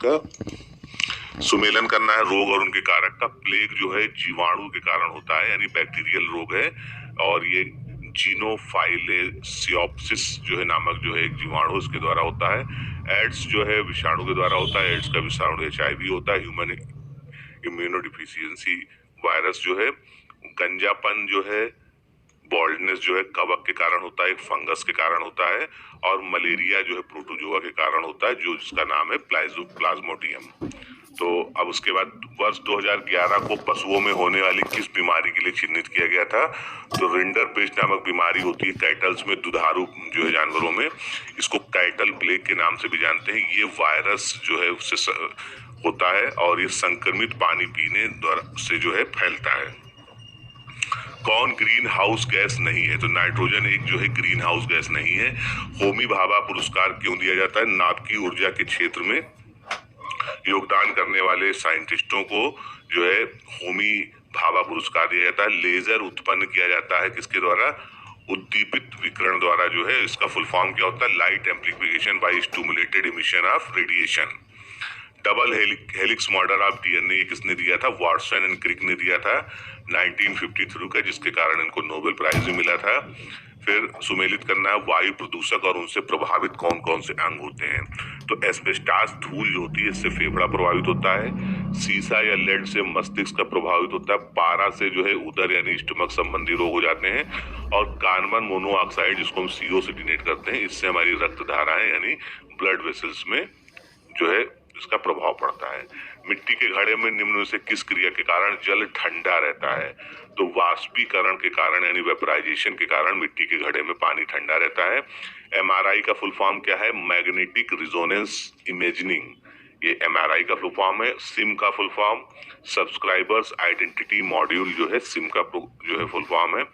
का सुमेलन करना है रोग और उनके कारक का। प्लेग जो है जीवाणु के कारण होता है, यानी बैक्टीरियल रोग है, और ये जीनोफाइलेसियोप्सिस जो है नामक जो है एक जीवाणु उसके द्वारा होता है। एड्स जो है विषाणु के द्वारा होता है। एड्स का विषाणु HIV होता है, ह्यूमन इम्यूनोडिफिशियंसी वायरस जो है। गंजापन जो है, बॉल्डनेस जो है कवक के कारण होता है, एक फंगस के कारण होता है। और मलेरिया जो है प्रोटोजोआ के कारण होता है, जो जिसका नाम है प्लाज्मोडियम। तो अब उसके बाद वर्ष 2011 को पशुओं में होने वाली किस बीमारी के लिए चिन्हित किया गया था? तो रिंडर पेस्ट नामक बीमारी होती है कैटल्स में, दुधारू जो है जानवरों में। इसको कैटल प्लेग के नाम से भी जानते हैं। ये वायरस जो है उससे होता है और ये संक्रमित पानी पीने द्वारा से जो है फैलता है। कौन ग्रीन हाउस गैस नहीं है? तो नाइट्रोजन एक जो है ग्रीन हाउस गैस नहीं है। होमी भाभा पुरस्कार क्यों दिया जाता है? नाभिकीय ऊर्जा के क्षेत्र में योगदान करने वाले साइंटिस्टों को जो है होमी भाभा पुरस्कार दिया जाता है। लेजर उत्पन्न किया जाता है किसके द्वारा? उद्दीपित विकिरण द्वारा जो है। इसका फुल फॉर्म क्या होता है? Light amplification by stimulated emission of radiation. Double helix model of DNA किसने दिया था? वाटसन एंड क्रिक ने दिया था 1953 का, जिसके कारण इनको नोबेल प्राइज भी मिला था। फिर सुमेलित करना है वायु प्रदूषक और उनसे प्रभावित कौन कौन से अंग होते हैं? तो एस्बेस्टास धूल जो होती है इससे फेफड़ा प्रभावित होता है। सीसा या लेड से मस्तिष्क का प्रभावित होता है। पारा से जो है उदर यानी स्टमक संबंधी रोग हो जाते हैं। और कार्बन मोनोऑक्साइड जिसको हम CO से डिनेट करते हैं, इससे हमारी रक्त धाराएं यानी ब्लड वेसल्स में जो है इसका प्रभाव पड़ता है। मिट्टी के घड़े में निम्न में से किस क्रिया के कारण जल ठंडा रहता है? तो वाष्पीकरण के कारण यानी वेपराइजेशन के कारण मिट्टी के घड़े में पानी ठंडा रहता है। MRI का फुल फॉर्म क्या है? मैग्नेटिक रिजोनेंस इमेजिंग, ये MRI का फुल फॉर्म है। सिम का full form subscribers identity module जो है सिम का जो है फुल फॉर्म है।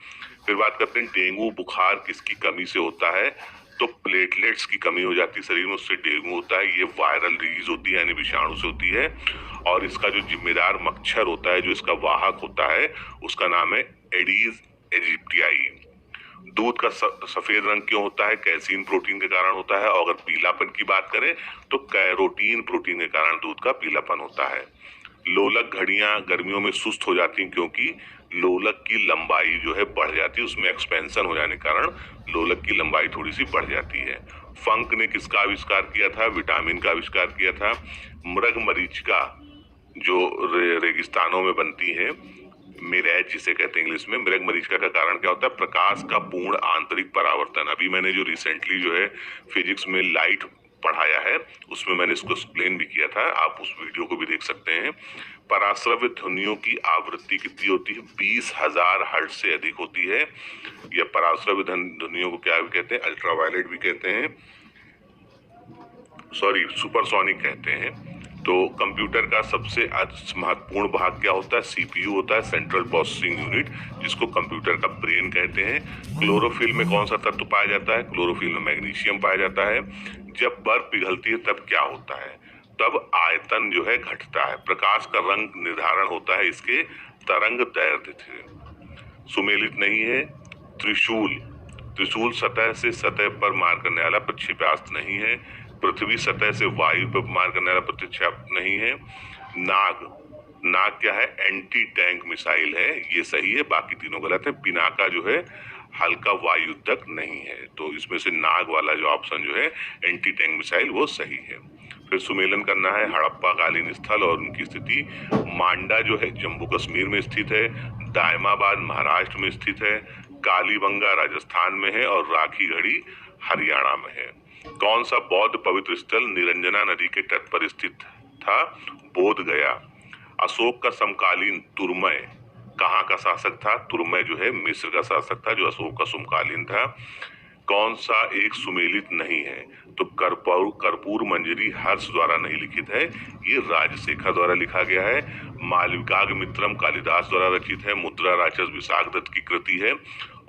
फिर बात करते हैं डेंगू बुखार किसकी कमी से होता है? तो प्लेटलेट्स की कमी हो जाती है शरीर में, उससे डेंगू होता है। ये वायरल डिजीज होती है यानी विषाणु से होती है। और इसका जो जिम्मेदार मच्छर होता है, जो इसका वाहक होता है, उसका नाम है एडीज एजिप्टियाई। दूध का सफेद रंग क्यों होता है? कैसीन प्रोटीन के कारण होता है। और अगर पीलापन की बात करें तो कैरोटीन प्रोटीन के कारण दूध का पीलापन होता है। लोलक घड़ियां गर्मियों में सुस्त हो जाती हैं क्योंकि लोलक की लंबाई जो है बढ़ जाती है, उसमें एक्सपेंशन हो जाने के कारण लोलक की लंबाई थोड़ी सी बढ़ जाती है। फंक ने किसका आविष्कार किया था? विटामिन का आविष्कार किया था। मृग मरीचिका जो रेगिस्तानों में बनती है, मिरेज जिसे कहते हैं इंग्लिश में, मृग मरीचिका का कारण क्या होता है? प्रकाश का पूर्ण आंतरिक परावर्तन। अभी मैंने जो रिसेंटली जो है फिजिक्स में लाइट पढ़ाया है उसमें मैंने इसको एक्सप्लेन भी किया था, आप उस वीडियो को भी देख सकते हैं। पराश्रव्य ध्वनियों की आवृत्ति कितनी होती है? 20,000 हर्ट्ज से अधिक होती है। या पराश्रव्य ध्वनियों को क्या भी कहते हैं? अल्ट्रावायलेट भी कहते हैं, सॉरी सुपरसोनिक कहते हैं। तो कंप्यूटर का सबसे महत्वपूर्ण भाग क्या होता है? CPU होता है, सेंट्रल प्रोसेसिंग यूनिट, जिसको कंप्यूटर का ब्रेन कहते हैं। क्लोरोफिल में कौन सा तत्व पाया जाता है? क्लोरोफिल में मैग्नीशियम पाया जाता है। जब बर्फ पिघलती है तब क्या होता है? तब आयतन जो है घटता है। प्रकाश का रंग निर्धारण होता है इसके तरंग दैर्ध्य से। सुमेलित नहीं है त्रिशूल। त्रिशूल सतह से सतह पर मार करने वाला प्रक्षेपास्त्र नहीं है। पृथ्वी सतह से वायु पर मार करने वाला प्रक्षेपास्त्र नहीं है। नाग, नाग क्या है? एंटी टैंक मिसाइल है, ये सही है, बाकी तीनों गलत है। पिनाका जो है हल्का वायुद्धक नहीं है, तो इसमें से नाग वाला जो ऑप्शन जो है एंटी टैंक मिसाइल वो सही है। फिर सुमेलन करना है हड़प्पा कालीन स्थल और उनकी स्थिति। मांडा जो है जम्मू कश्मीर में स्थित है। दायमाबाद महाराष्ट्र में स्थित है। कालीबंगा राजस्थान में है और राखी गढ़ी हरियाणा में है। कौन सा बौद्ध पवित्र स्थल निरंजना नदी के तट पर स्थित था? बोध गया। अशोक का समकालीन तुर्मय कहाँ का शासक था? तुर्मय जो है मिस्र का शासक था जो अशोक का समकालीन था। कौन सा एक सुमेलित नहीं है? तो कर्पूर मंजरी हर्ष द्वारा नहीं लिखित है, ये राजशेखर द्वारा लिखा गया है। मालविकाग्निमित्रम कालिदास द्वारा रचित है। मुद्रा राक्षस विशाख दत्त की कृति है।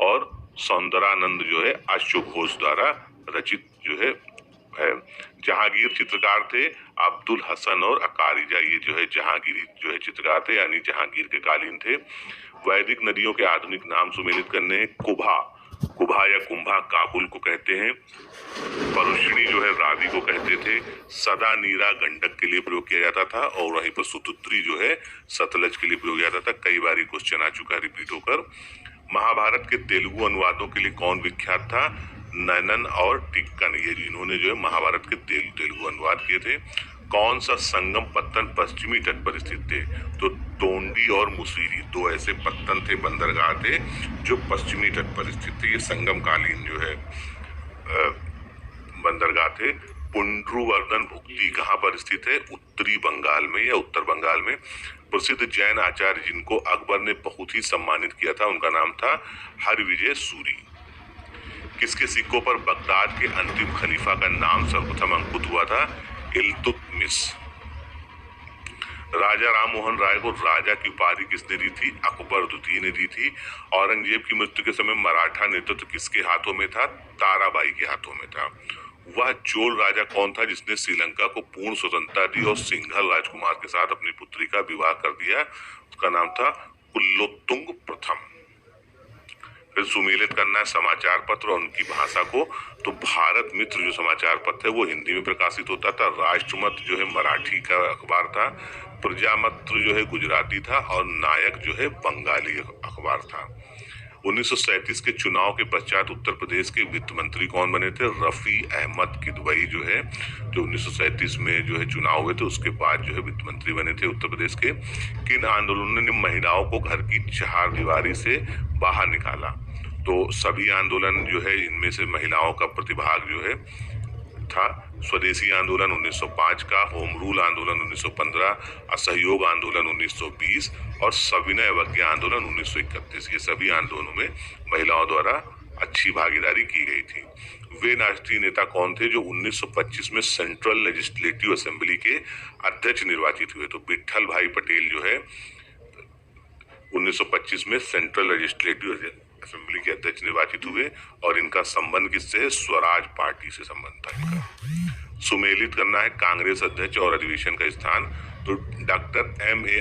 और सौंदरानंद जो है अश्व घोष द्वारा रचित जो है। जहांगीर चित्रकार थे अब्दुल हसन और अकारिजा, ये जो है जहांगीरी जो है चित्रकार थे यानी जहांगीर के कालीन थे। वैदिक नदियों के आधुनिक नाम सुमेलित करने। कुभा कुभा या कुंभा काबुल को कहते हैं। परुष्णी जो है रावी को कहते थे। सदा नीरा गंडक के लिए प्रयोग किया जाता था और वहीं पर सुतुत्री जो है सतलज के लिए प्रयोग किया जाता था। कई बार ये क्वेश्चन आ चुका है रिपीट होकर। महाभारत के तेलुगु अनुवादों के लिए कौन विख्यात था? ननन और टिक्कन, ये जिन्होंने जो है महाभारत के तेलुगु अनुवाद किए थे। कौन सा संगम पत्तन पश्चिमी तट पर स्थित थे? तो तोंडी और मुसीरी दो ऐसे पत्तन थे, बंदरगाह थे जो पश्चिमी तट पर स्थित थे। ये संगम कालीन जो है बंदरगाह थे। पुंड्रुवर्धन भुक्ति कहाँ पर स्थित है? उत्तरी बंगाल में या उत्तर बंगाल में। प्रसिद्ध जैन आचार्य जिनको अकबर ने बहुत ही सम्मानित किया था, उनका नाम था हरविजय सूरी। किसके सिक्कों पर बगदाद के अंतिम खलीफा का नाम सर्वप्रथम अंकित हुआ था? इल्तुतमिश। राजा राममोहन राय को राजा की उपाधि किसने दी थी? अकबर द्वितीय ने दी थी। औरंगजेब की मृत्यु के समय मराठा नेतृत्व किसके हाथों में था? ताराबाई के हाथों में था। वह चोल राजा कौन था जिसने श्रीलंका को पूर्ण स्वतंत्रता दी और सिंघल राजकुमार के साथ अपनी पुत्री का विवाह कर दिया? उसका नाम था कुलोत्तुंग प्रथम। फिर सुमेलित करना है समाचार पत्र और उनकी भाषा को। तो भारत मित्र जो समाचार पत्र है वो हिंदी में प्रकाशित होता था। राष्ट्रमत जो है मराठी का अखबार था। प्रजामित्र जो है गुजराती था और नायक जो है बंगाली अखबार था। 1937 के चुनाव के पश्चात उत्तर प्रदेश के वित्त मंत्री कौन बने थे? रफी अहमद किदवई जो है, जो 1937 में जो है चुनाव हुए थे उसके बाद जो है वित्त मंत्री बने थे उत्तर प्रदेश के। किन आंदोलनों ने महिलाओं को घर की चार दीवारी से बाहर निकाला? तो सभी आंदोलन जो है इनमें से महिलाओं का प्रतिभाग जो है था। स्वदेशी आंदोलन 1905 का, होम रूल आंदोलन 1915, असहयोग आंदोलन 1920 और सविनय अवज्ञा आंदोलन 1931। ये सभी आंदोलनों में महिलाओं द्वारा अच्छी भागीदारी की गई थी। वे राष्ट्रीय नेता कौन थे जो 1925 में सेंट्रल लेजिस्लेटिव असेंबली के अध्यक्ष निर्वाचित हुए? तो विट्ठल भाई पटेल जो है 1925 में सेंट्रल लेजिस्लेटिव असेंबली के अध्यक्ष निर्वाचित हुए और इनका संबंध किससे है? स्वराज पार्टी से संबंध था इनका। सुमेलित करना है कांग्रेस अध्यक्ष और अधिवेशन का स्थान। तो डॉक्टर एम.ए.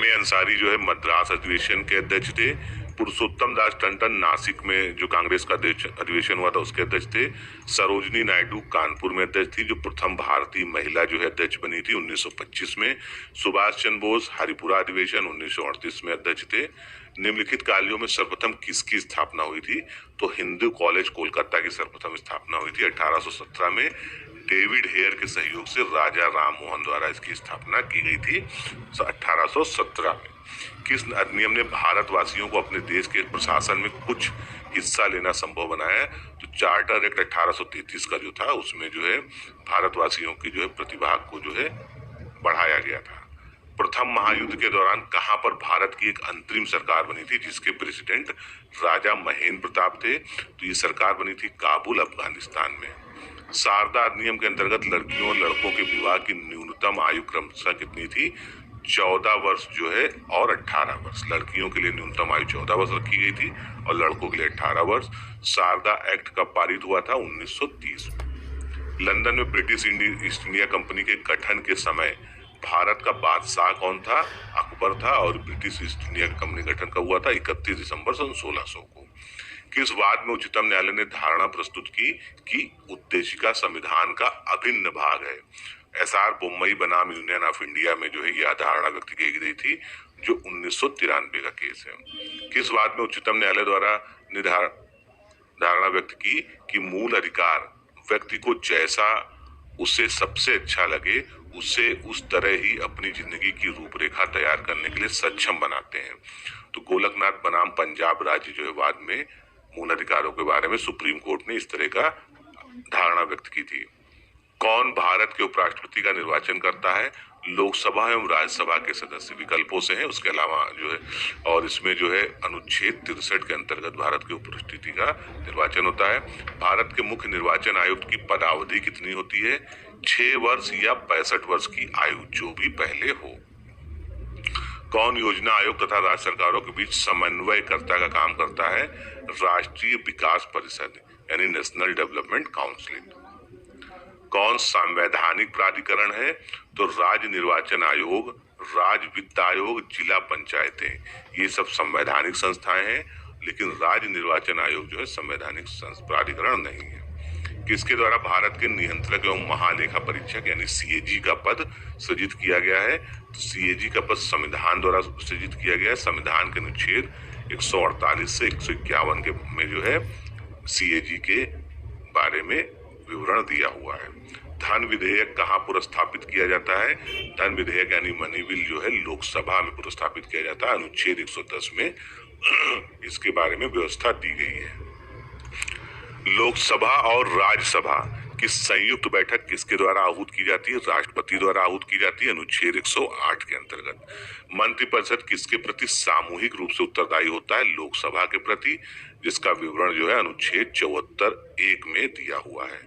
अंसारी जो है मद्रास अधिवेशन के अध्यक्ष थे। पुरुषोत्तम दास टंडन नासिक में जो कांग्रेस का अधिवेशन हुआ था उसके अध्यक्ष थे। सरोजनी नायडू कानपुर में अध्यक्ष थी, जो प्रथम भारतीय महिला जो है अध्यक्ष बनी थी 1925 में। सुभाष चंद्र बोस हरिपुरा अधिवेशन 1938 में अध्यक्ष थे। निम्नलिखित कार्यों में सर्वप्रथम किसकी स्थापना हुई थी? तो हिंदू कॉलेज कोलकाता की सर्वप्रथम स्थापना हुई थी 1817 में। डेविड हेयर के सहयोग से राजा राममोहन द्वारा इसकी स्थापना की गई थी 1817 में। किस अधिनियम ने भारतवासियों को अपने देश के प्रशासन में कुछ हिस्सा लेना संभव बनाया? तो चार्टर एक्ट 1833 का जो था उसमें जो है भारतवासियों की जो है प्रतिभाग को जो है बढ़ाया गया था। प्रथम महायुद्ध के दौरान कहां पर भारत की एक अंतरिम सरकार बनी थी जिसके प्रेसिडेंट राजा महेंद्र प्रताप थे? तो ये सरकार बनी थी काबुल, अफगानिस्तान में। शारदा अधिनियम के अंतर्गत लड़कियों और लड़कों के विवाह की न्यूनतम आयु क्रमशः कितनी थी? 14 वर्ष जो है और 18 वर्ष। लड़कियों के लिए न्यूनतम आयु 14 वर्ष रखी गई थी और लड़कों के लिए 18 वर्ष। शारदा एक्ट कब पारित हुआ था? 1930 में। लंदन में ब्रिटिश ईस्ट इंडिया कंपनी के गठन के समय भारत का बादशाह कौन था? अकबर था। और ब्रिटिश ईस्ट इंडिया कंपनी गठन कब हुआ था? 31 दिसंबर सन 1600 को। किस वाद में उच्चतम न्यायालय ने धारणा प्रस्तुत की कि उद्देशिका संविधान का अभिन्न भाग है? एसआर बोम्मई बनाम यूनियन ऑफ इंडिया में जो है यह धारणा व्यक्त की गई थी, जो 1993 का केस है। किस वाद में उच्चतम न्यायालय द्वारा धारणा व्यक्त की कि मूल अधिकार व्यक्ति को जैसा उसे सबसे अच्छा लगे उसे उस तरह ही अपनी जिंदगी की रूपरेखा तैयार करने के लिए सक्षम बनाते हैं? तो गोलकनाथ बनाम पंजाब राज्य जो है वाद में मूल अधिकारों के बारे में सुप्रीम कोर्ट ने इस तरह का धारणा व्यक्त की थी। कौन भारत के उपराष्ट्रपति का निर्वाचन करता है? लोकसभा एवं राज्यसभा के सदस्य विकल्पों से हैं। उसके अलावा जो है और इसमें जो है अनुच्छेद 63 के अंतर्गत भारत के उपराष्ट्रपति का निर्वाचन होता है। भारत के मुख्य निर्वाचन आयुक्त की पदावधि कितनी होती है? 6 वर्ष या 65 वर्ष की आयु, जो भी पहले हो। कौन योजना आयोग तथा राज्य सरकारों के बीच समन्वयकर्ता का काम करता है? राष्ट्रीय विकास परिषद यानी नेशनल डेवलपमेंट काउंसिल। कौन संवैधानिक प्राधिकरण है? तो राज्य निर्वाचन आयोग, राज्य वित्त आयोग, जिला पंचायतें, ये सब संवैधानिक संस्थाएं हैं, लेकिन राज्य निर्वाचन आयोग जो है संवैधानिक प्राधिकरण नहीं है। किसके द्वारा भारत के नियंत्रक एवं महालेखा परीक्षक यानी सीएजी का पद सृजित किया गया है? तो सीएजी का पद संविधान द्वारा सृजित किया गया है। संविधान के अनुच्छेद 148 से 151 के में जो है सीएजी के बारे में विवरण दिया हुआ है। धन विधेयक कहाँ पुरस्थापित किया जाता है? धन विधेयक यानी मनी बिल जो है लोकसभा में पुरस्थापित किया जाता है। अनुच्छेद 110 में इसके बारे में व्यवस्था दी गई है। लोकसभा और राज्यसभा की संयुक्त बैठक किसके द्वारा आहूत की जाती है? राष्ट्रपति द्वारा आहूत की जाती है, अनुच्छेद 108 के अंतर्गत। मंत्रिपरिषद किसके प्रति सामूहिक रूप से उत्तरदायी होता है? लोकसभा के प्रति, जिसका विवरण जो है अनुच्छेद 74(1) में दिया हुआ है।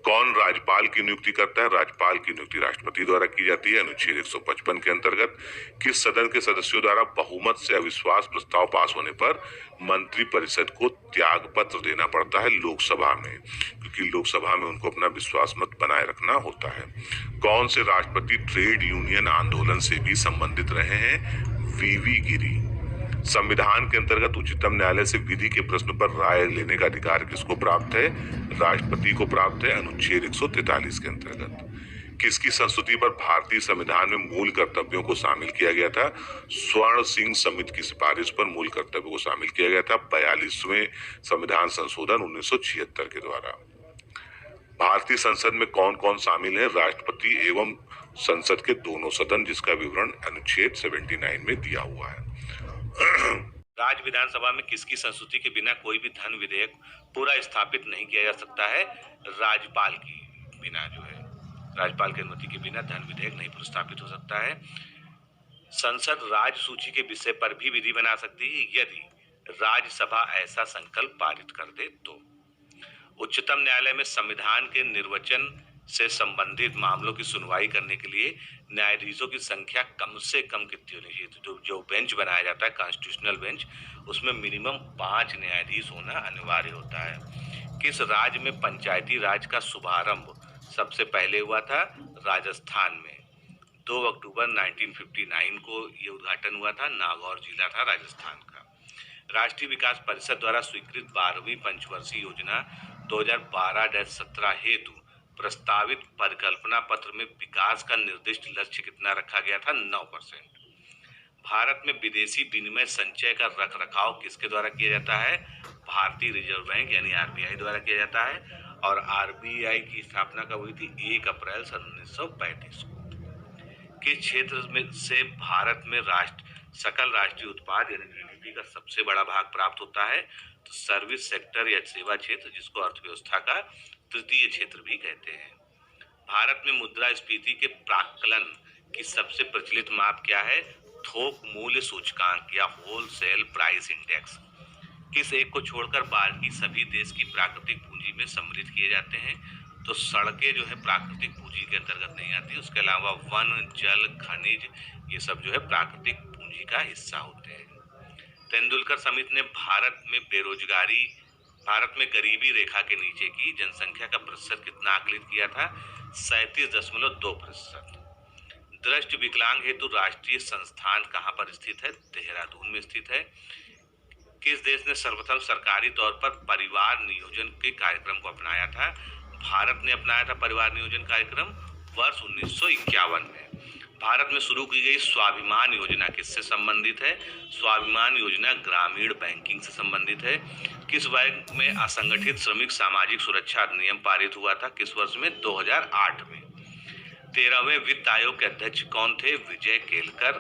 कौन राज्यपाल की नियुक्ति करता है? राज्यपाल की नियुक्ति राष्ट्रपति द्वारा की जाती है, अनुच्छेद 155 के अंतर्गत। किस सदन के सदस्यों द्वारा बहुमत से अविश्वास प्रस्ताव पास होने पर मंत्रिपरिषद को त्याग पत्र देना पड़ता है? लोकसभा में, क्योंकि लोकसभा में उनको अपना विश्वास मत बनाए रखना होता है। कौन से राष्ट्रपति ट्रेड यूनियन आंदोलन से भी संबंधित रहे हैं? वीवी गिरी। संविधान के अंतर्गत उच्चतम न्यायालय से विधि के प्रश्न पर राय लेने का अधिकार किसको प्राप्त है? राष्ट्रपति को प्राप्त है, अनुच्छेद 143 के अंतर्गत। किसकी संस्तुति पर भारतीय संविधान में मूल कर्तव्यों को शामिल किया गया था? स्वर्ण सिंह समिति की सिफारिश पर मूल कर्तव्यों को शामिल किया गया था 42वें संविधान संशोधन 1976 के द्वारा। भारतीय संसद में कौन कौन शामिल है? राष्ट्रपति एवं संसद के दोनों सदन, जिसका विवरण अनुच्छेद 79 में दिया हुआ है। राज्य विधानसभा में किसकी संस्तुति के बिना कोई भी धन विधेयक पूरा स्थापित नहीं किया जा सकता है? राज्यपाल की बिना जो है, राज्यपाल की अनुमति के बिना धन विधेयक नहीं प्रस्तापित हो सकता है। संसद राज्य सूची के विषय पर भी विधि बना सकती है यदि राज्यसभा ऐसा संकल्प पारित कर दे तो। उच्चतम न्यायालय में संविधान के निर्वचन से संबंधित मामलों की सुनवाई करने के लिए न्यायाधीशों की संख्या कम से कम कितनी होनी चाहिए? तो जो बेंच बनाया जाता है कॉन्स्टिट्यूशनल बेंच, उसमें मिनिमम 5 न्यायाधीश होना अनिवार्य होता है। किस राज्य में पंचायती राज का शुभारंभ सबसे पहले हुआ था? राजस्थान में 2 अक्टूबर 1959 को ये उद्घाटन हुआ था। नागौर जिला था राजस्थान का। राष्ट्रीय विकास परिषद द्वारा स्वीकृत 12वीं पंचवर्षीय योजना 2012-17 हेतु प्रस्तावित परिकल्पना पत्र में विकास का निर्दिष्ट लक्ष्य कितना रखा गया था? 9%। भारत में विदेशी विनिमय संचय का रख रखाव किसके द्वारा किया जाता है? भारतीय रिजर्व बैंक यानी आरबीआई द्वारा किया जाता है। और आरबीआई की स्थापना कब हुई थी? 1 अप्रैल 1935 को। किस क्षेत्र में से भारत में सकल राष्ट्रीय उत्पाद यानी जीडीपी का सबसे बड़ा भाग प्राप्त होता है? तो सर्विस सेक्टर या सेवा क्षेत्र, जिसको अर्थव्यवस्था का तृतीय क्षेत्र भी कहते हैं। भारत में मुद्रास्फीति के प्राक्कलन की सबसे प्रचलित माप क्या है? थोक मूल्य सूचकांक या होलसेल प्राइस इंडेक्स। किस एक को छोड़कर बाकी सभी देश की प्राकृतिक पूंजी में सम्मिलित किए जाते हैं? तो सड़कें जो है प्राकृतिक पूंजी के अंतर्गत नहीं आती। उसके अलावा वन, जल, खनिज, ये सब जो है प्राकृतिक पूंजी का हिस्सा होते हैं। तेंदुलकर समिति ने भारत में गरीबी रेखा के नीचे की जनसंख्या का प्रतिशत कितना आकलित किया था? 37.2%। दृष्टि विकलांग हेतु राष्ट्रीय संस्थान कहाँ पर स्थित है? देहरादून में स्थित है। किस देश ने सर्वप्रथम सरकारी तौर पर परिवार नियोजन के कार्यक्रम को अपनाया था? भारत ने अपनाया था परिवार नियोजन कार्यक्रम वर्ष 1951 में। भारत में शुरू की गई स्वाभिमान योजना किससे संबंधित है? स्वाभिमान योजना ग्रामीण बैंकिंग से संबंधित है। किस वर्ष में असंगठित श्रमिक सामाजिक सुरक्षा अधिनियम पारित हुआ था? किस वर्ष में? 2008 में। 13वें वित्त आयोग के अध्यक्ष कौन थे? विजय केलकर।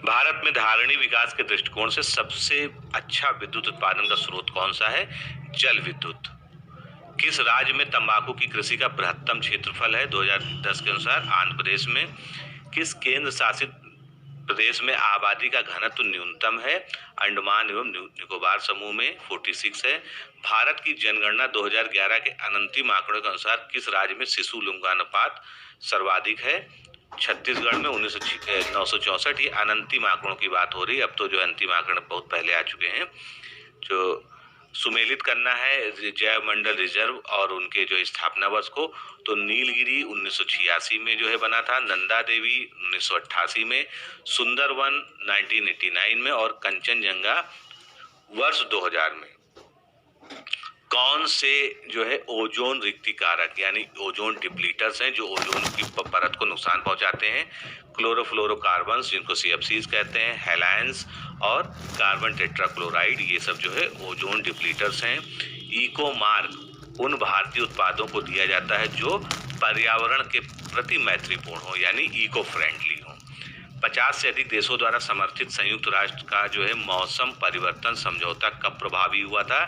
भारत में धारणी विकास के दृष्टिकोण से सबसे अच्छा विद्युत उत्पादन का स्रोत कौन सा है? जल विद्युत। किस राज्य में तंबाकू की कृषि का बृहत्तम क्षेत्रफल है? 2010 के अनुसार आंध्र प्रदेश में। किस केंद्र शासित प्रदेश में आबादी का घनत्व न्यूनतम है? अंडमान एवं निकोबार समूह में 46 है। भारत की जनगणना 2011 के अंतिम आंकड़ों के अनुसार किस राज्य में शिशु लिंगानुपात सर्वाधिक है? छत्तीसगढ़ में 964। ये अंतिम आंकड़ों की बात हो रही है, अब तो जो अंतिम आंकड़े बहुत पहले आ चुके हैं। जो सुमेलित करना है जैव मंडल रिजर्व और उनके जो स्थापना वर्ष को, तो नीलगिरी 1986 में जो है बना था, नंदा देवी 1988 में, सुंदरवन 1989 में और कंचनजंगा वर्ष 2000 में। कौन से जो है ओजोन रिक्तिकारक यानी ओजोन डिप्लीटर्स हैं जो ओजोन की परत को नुकसान पहुंचाते हैं? क्लोरोफ्लोरोकार्बन्स जिनको CFCs कहते हैं, हैलाइंस और कार्बन टेट्राक्लोराइड, ये सब जो है ओजोन डिप्लीटर्स हैं। इको मार्क उन भारतीय उत्पादों को दिया जाता है जो पर्यावरण के प्रति मैत्रीपूर्ण हो यानी इको फ्रेंडली हो। 50 से अधिक देशों द्वारा समर्थित संयुक्त राष्ट्र का जो है मौसम परिवर्तन समझौता कब प्रभावी हुआ था?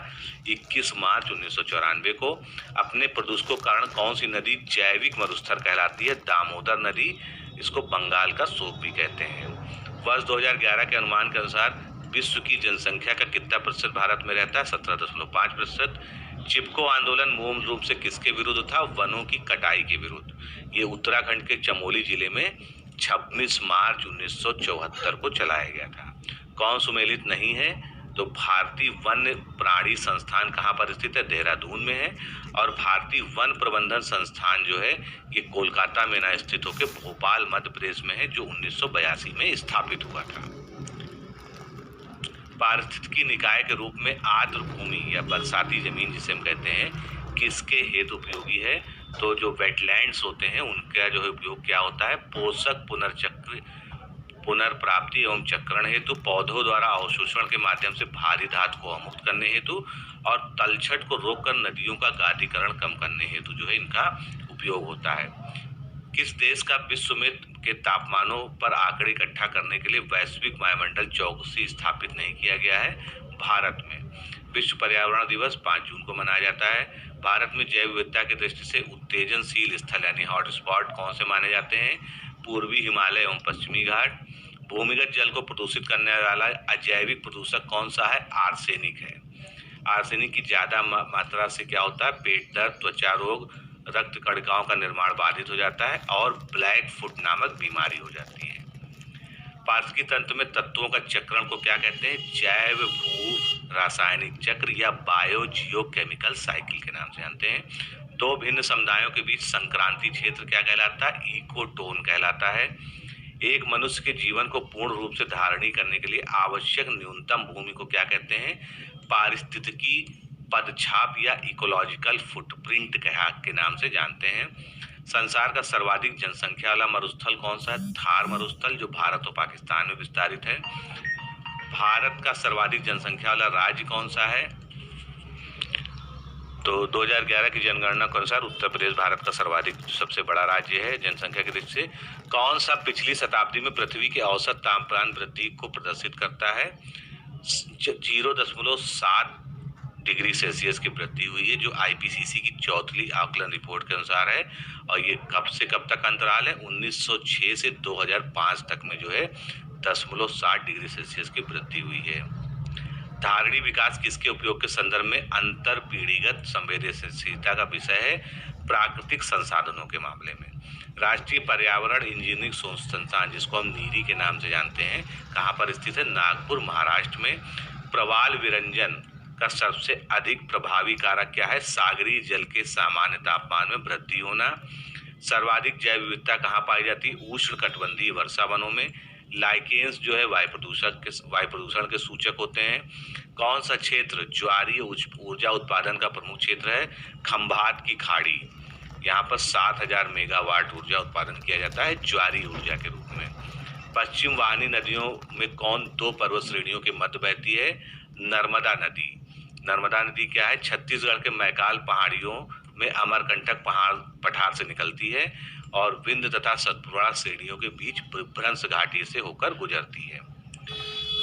21 मार्च 1994 को। अपने प्रदूषकों के कारण कौन सी नदी जैविक मरुस्थल कहलाती है? दामोदर नदी, इसको बंगाल का शोक भी कहते हैं। वर्ष 2011 के अनुमान के अनुसार विश्व की जनसंख्या का कितना प्रतिशत भारत में रहता है? 17.5%। चिपको आंदोलन मूल रूप से किसके विरुद्ध था? वनों की कटाई के विरुद्ध। ये उत्तराखंड के चमोली जिले में 26 मार्च 1974 को चलाया गया था। कौन सुमेलित नहीं है? तो भारतीय वन्य प्राणी संस्थान कहाँ पर स्थित है? देहरादून में है। और भारतीय वन प्रबंधन संस्थान जो है ये कोलकाता में ना स्थित होकर भोपाल मध्य प्रदेश में है, जो 1982 में स्थापित हुआ था। पारिस्थितिकी निकाय के रूप में आर्द्र भूमि या बरसाती जमीन जिसे हम कहते हैं किसके हेतु उपयोगी है? तो जो वेटलैंड्स होते हैं उनका जो है उपयोग क्या होता है? पोषक पुनर्प्राप्ति एवं चक्रण हेतु, पौधों द्वारा अवशोषण के माध्यम से भारी धातु को अवमुक्त करने हेतु और तलछट को रोककर नदियों का गादीकरण कम करने हेतु जो है इनका उपयोग होता है। किस देश का विश्व में के तापमानों पर आंकड़े इकट्ठा करने के लिए वैश्विक वायुमंडल चौकसी स्थापित नहीं किया गया है? भारत में। विश्व पर्यावरण दिवस 5 जून को मनाया जाता है। भारत में जैव विविधता की दृष्टि से उत्तेजनशील स्थल यानी हॉटस्पॉट कौन से माने जाते हैं? पूर्वी हिमालय एवं पश्चिमी घाट। भूमिगत जल को प्रदूषित करने वाला अजैविक प्रदूषक कौन सा है? आर्सेनिक है। आर्सेनिक की ज्यादा मात्रा से क्या होता है? पेट दर्द, त्वचा रोग, रक्त कणिकाओं का निर्माण बाधित हो जाता है और ब्लैक फुट नामक बीमारी हो जाती है। पारिस्थितिकी तंत्र में तत्वों का चक्रण को क्या कहते हैं? जैव भू रासायनिक चक्र या बायो जियो केमिकल साइकिल के नाम से जानते हैं। दो भिन्न समुदायों के बीच संक्रांति क्षेत्र क्या कहलाता है? इकोटोन कहलाता है। एक मनुष्य के जीवन को पूर्ण रूप से धारणी करने के लिए आवश्यक न्यूनतम भूमि को क्या कहते हैं? पारिस्थितिकी पदछाप या इकोलॉजिकल फुटप्रिंट के नाम से जानते हैं। संसार का सर्वाधिक जनसंख्या वाला मरुस्थल कौन सा है? थार मरुस्थल, जो भारत और पाकिस्तान में विस्तारित है। भारत का सर्वाधिक जनसंख्या वाला राज्य कौन सा है? तो 2011 की जनगणना के अनुसार उत्तर प्रदेश भारत का सर्वाधिक सबसे बड़ा राज्य है जनसंख्या की दृष्टि से। कौन सा पिछली शताब्दी में पृथ्वी के औसत तापमान वृद्धि को प्रदर्शित करता है? 0.7 डिग्री सेल्सियस की वृद्धि हुई है, जो IPCC की चौथी आकलन रिपोर्ट के अनुसार है। और ये कब से कब तक अंतराल है? 1906 से 2005 तक में जो है 0.7 डिग्री सेल्सियस की वृद्धि हुई है। धारणी विकास किसके उपयोग के संदर्भ में अंतर पीढ़ीगत संवेदनशीलता का विषय है? प्राकृतिक संसाधनों के मामले में। राष्ट्रीय पर्यावरण इंजीनियरिंग संस्थान जिसको हम नीरी के नाम से जानते हैं कहाँ पर स्थित है? नागपुर महाराष्ट्र में। प्रवाल विरंजन का सबसे अधिक प्रभावी कारक क्या है? सागरीय जल के सामान्य तापमान में वृद्धि होना। सर्वाधिक जैव विविधता कहाँ पाई जाती है? उष्ण कटिबंधीय वर्षा वनों में। लाइकेन्स जो है वायु प्रदूषण के सूचक होते हैं। कौन सा क्षेत्र ज्वारीय ऊर्जा उत्पादन का प्रमुख क्षेत्र है? खंभात की खाड़ी, यहाँ पर 7000 मेगावाट ऊर्जा उत्पादन किया जाता है ज्वारीय ऊर्जा के रूप में। पश्चिम वाहिनी नदियों में कौन दो पर्वत श्रेणियों के मध्य बहती है? नर्मदा नदी। नर्मदा नदी क्या है? छत्तीसगढ़ के मैकाल पहाड़ियों में अमरकंटक पठार से निकलती है और विंध्य तथा सतपुड़ा श्रेणियों के बीच भ्रंश घाटी से होकर गुजरती है।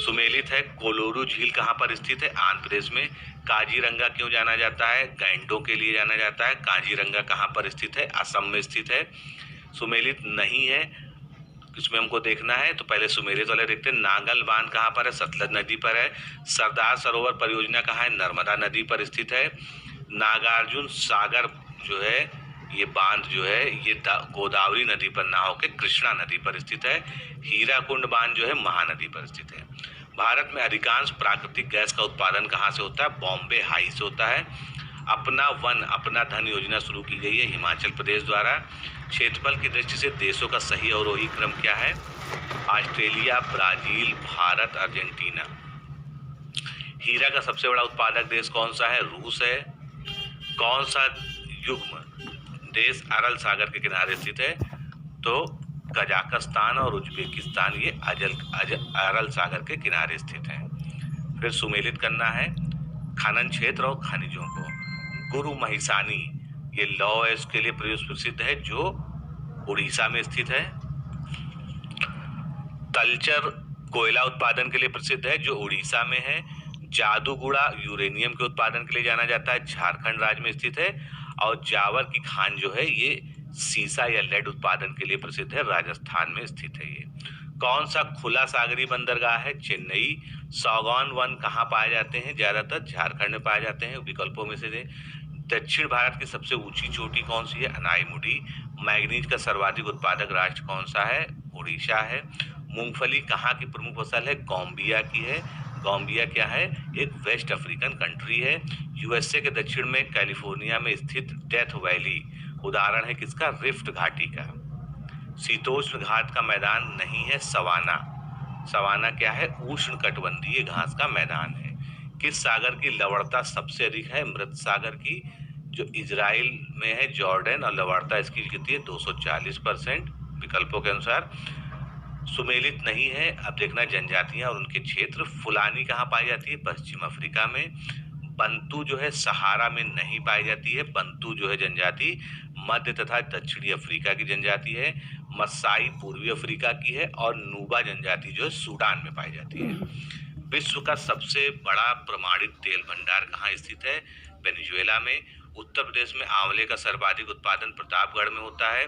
सुमेलित है। कोलोरू झील कहाँ पर स्थित है? आंध्र प्रदेश में। काजीरंगा क्यों जाना जाता है? गैंडों के लिए जाना जाता है। काजीरंगा कहाँ पर स्थित है? असम में स्थित है। सुमेलित नहीं है, इसमें हमको देखना है तो पहले सुमेलित वाले देखते हैं। नांगल बांध कहाँ पर है? सतलज नदी पर है। सरदार सरोवर परियोजना कहाँ है? नर्मदा नदी पर स्थित है। नागार्जुन सागर जो है ये बांध जो है ये गोदावरी नदी पर ना होकर कृष्णा नदी पर स्थित है। हीराकुंड बांध जो है महानदी पर स्थित है। भारत में अधिकांश प्राकृतिक गैस का उत्पादन कहाँ से होता है? बॉम्बे हाई से होता है। अपना वन अपना धन योजना शुरू की गई है हिमाचल प्रदेश द्वारा। क्षेत्रफल की दृष्टि से देशों का सही अवरोही क्रम क्या है? Australia, Brazil, Bharat, Argentina. हीरा का सबसे बड़ा उत्पादक देश कौन सा है? रूस है। कौन सा युग्म देश अरल सागर के किनारे स्थित है? तो कजाकिस्तान और उज्बेकिस्तान ये अरल सागर के किनारे स्थित है। फिर सुमेलित करना है खनन क्षेत्र और खनिजों को। गुरु महिसानी ये लौह है, इसके लिए प्रसिद्ध है, जो उड़ीसा में स्थित है। तलचर कोयला उत्पादन के लिए प्रसिद्ध है, जो उड़ीसा में है। जादूगुड़ा यूरेनियम के उत्पादन के लिए जाना जाता है, झारखंड राज्य में स्थित है। और जावर की खान जो है ये सीसा या लेड उत्पादन के लिए प्रसिद्ध है, राजस्थान में स्थित है ये। कौन सा खुला सागरी बंदरगाह है? चेन्नई। सागौन वन कहाँ पाए जाते हैं? ज्यादातर झारखंड में पाए जाते हैं। विकल्पों में से दक्षिण भारत की सबसे ऊंची चोटी कौन सी है? अनाईमुडी। मैग्नीज का सर्वाधिक उत्पादक राष्ट्र कौन सा है? उड़ीसा है। मूंगफली कहाँ की प्रमुख फसल है? गॉम्बिया की है। गॉम्बिया क्या है? एक वेस्ट अफ्रीकन कंट्री है। यूएसए के दक्षिण में कैलिफोर्निया में स्थित डेथ वैली उदाहरण है किसका? रिफ्ट घाटी का। शीतोष्ण घाट का मैदान नहीं है सवाना। सवाना क्या है? उष्ण कटिबंधीय घास का मैदान है। किस सागर की लवणता सबसे अधिक है? मृत सागर की, जो इजराइल में है, जॉर्डन, और लवणता इसकी कितनी है? 240%। विकल्पों के अनुसार सुमेलित नहीं है। अब देखना जनजातियां और उनके क्षेत्र। फुलानी कहाँ पाई जाती है? पश्चिम अफ्रीका में। बंतू जो है सहारा में नहीं पाई जाती है। बंतू जो है जनजाति मध्य तथा दक्षिणी अफ्रीका की जनजाति है। मसाई पूर्वी अफ्रीका की है। और नूबा जनजाति जो है सूडान में पाई जाती है। विश्व का सबसे बड़ा प्रमाणित तेल भंडार कहाँ स्थित है? वेनेजुएला में। उत्तर प्रदेश में आंवले का सर्वाधिक उत्पादन प्रतापगढ़ में होता है।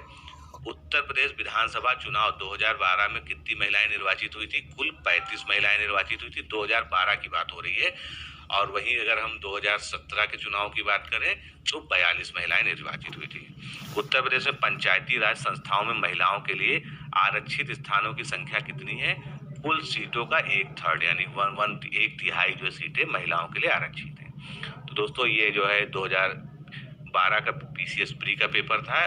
उत्तर प्रदेश विधानसभा चुनाव 2012 में कितनी महिलाएं निर्वाचित हुई थी? कुल 35 महिलाएं निर्वाचित हुई थी। 2012 की बात हो रही है। और वहीं अगर हम 2017 के चुनाव की बात करें तो 42 महिलाएं निर्वाचित हुई थी। उत्तर प्रदेश में पंचायती राज संस्थाओं में महिलाओं के लिए आरक्षित स्थानों की संख्या कितनी है? कुल सीटों का 1/3 यानी 1/3 जो सीटें महिलाओं के लिए आरक्षित है। तो दोस्तों ये जो है 2012 का पीसीएस प्री का पेपर था।